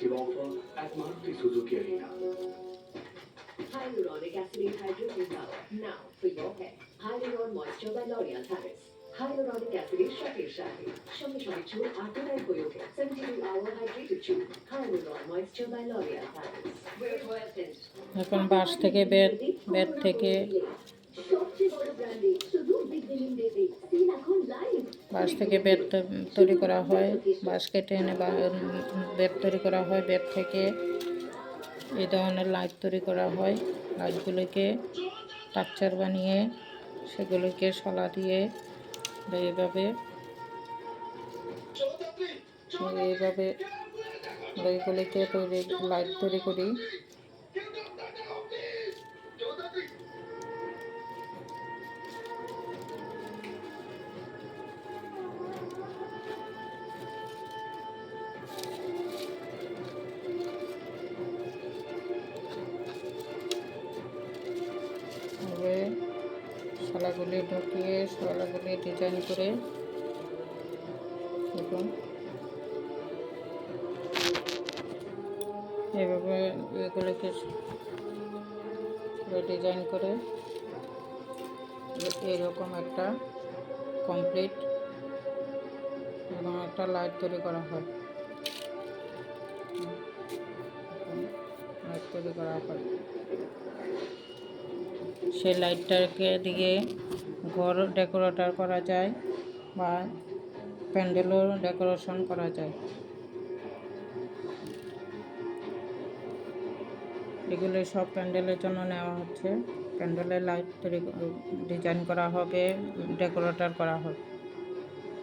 festive offer at Maruti Suzuki Arena. Hyaluronic acid hydrating power now for your hair. Hyaluron Moisture by L'Oreal Paris. Hyaluronic acid সাথে সাথে সঙ্গে সঙ্গে চুল আটটায় হয়ে ওঠে 72-hour hydrated চুল Hyaluron Moisture by L'Oreal Paris. এখন বাঁশ থেকে বেত থেকে সবচেয়ে বড় ব্র্যান্ডে শুধু বিগ বিলিং ডেতে সেল এখন লাইভ। বাঁশ থেকে বেত তৈরি করা হয়, বাঁশ কেটে এনে বেত তৈরি করা হয়, বেত থেকে এই ধরনের লাইট তৈরি করা হয়। লাইটগুলোকে স্ট্রাকচার বানিয়ে সেগুলোকে শলা দিয়ে এইভাবে এইগুলিকে লাইট তৈরি করি। শলাগুলি ঢুকিয়ে শলাগুলি ডিজাইন করে দেখুন এভাবে এগুলোকে ডিজাইন করে এরকম একটা কমপ্লিট এবং একটা লাইট তৈরি করা হয়। লাইট তৈরি করা হয়, সেই লাইটটাকে দিয়ে ঘর ডেকোরেটর করা যায় বা প্যান্ডেলও ডেকোরেশন করা যায়। এগুলো সব প্যান্ডেলের জন্য নেওয়া হচ্ছে। প্যান্ডেলের লাইট তৈরি ডিজাইন করা হবে, ডেকোরেটর করা হবে।